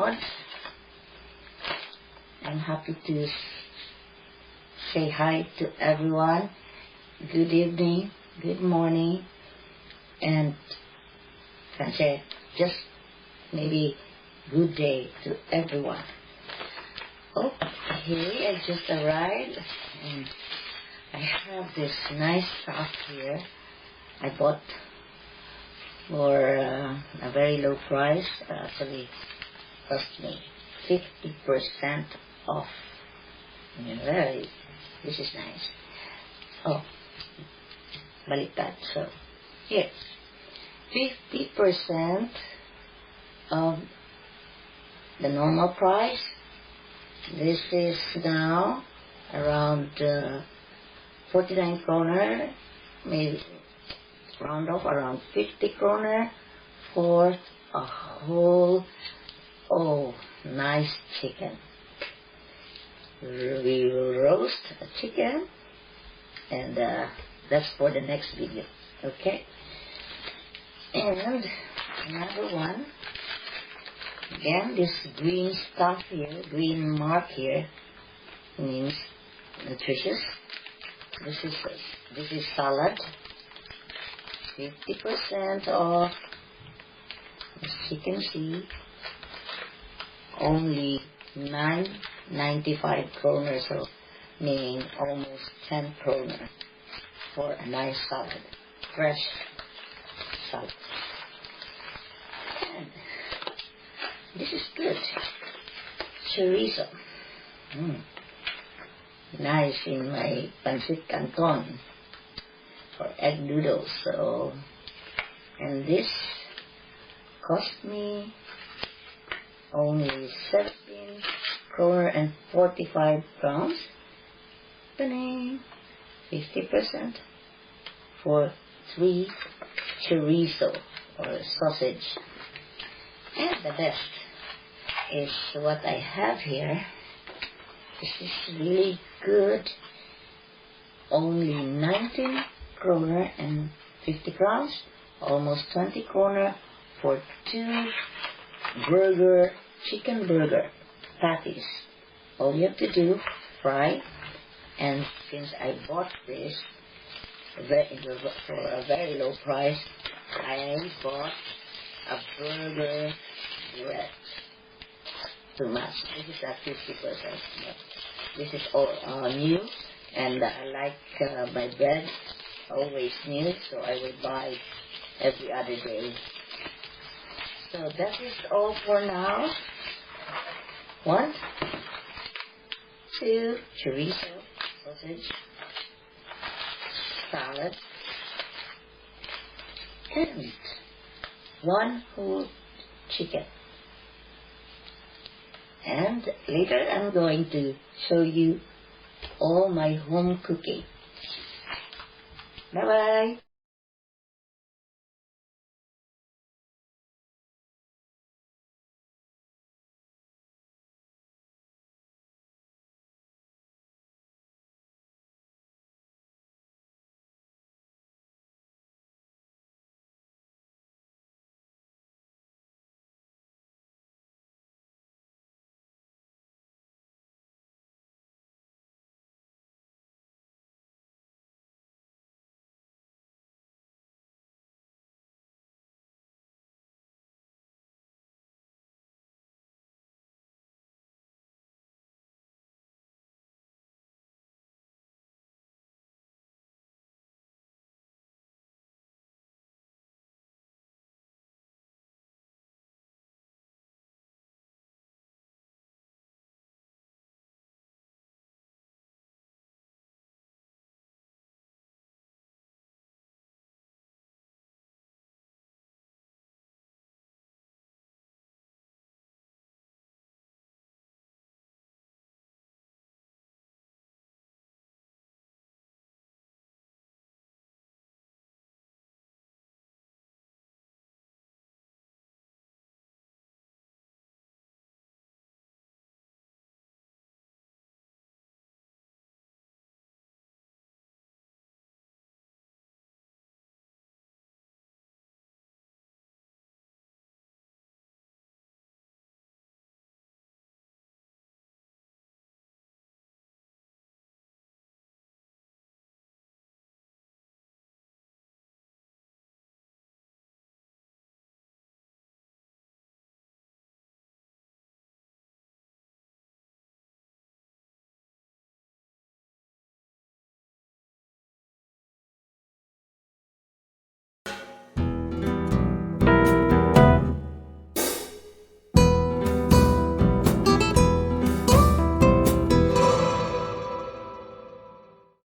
Lord. I'm happy to say hi to everyone. Good evening, good morning, and can say just maybe good day to everyone. Okay, I just arrived and I have this nice stuff here. I bought for a very low price. Actually cost me 50% off. This is nice. Oh, baliktad. So here, 50% of the normal price. This is now around 49 kroner, maybe round off around 50 kroner for a whole, nice chicken. We will roast a chicken, and that's for the next video, okay? And another one, again, this green stuff here, green mark here, means nutritious. This is salad. 50% off. As you can see, only 9.95 kroner, so meaning almost 10 kroner for a nice salad, fresh salad. And this is good. Chorizo. Nice in my pancit canton for egg noodles. So, and this cost me only 17 kroner and 45 pounds. 50% for 3 chorizo or sausage. And the best is what I have here. This is really good. Only 19 kroner and 50 crowns, almost 20 kroner for 2 chicken burger patties. All you have to do, fry, and since I bought this for a very low price, I bought a burger bread. Too much. This is at 50%. This is all new, and I like my bread always new, so I will buy every other day. So that is all for now. 1, 2 chorizo, sausage, salad, and 1 whole chicken. And later I'm going to show you all my home cooking. Bye-bye.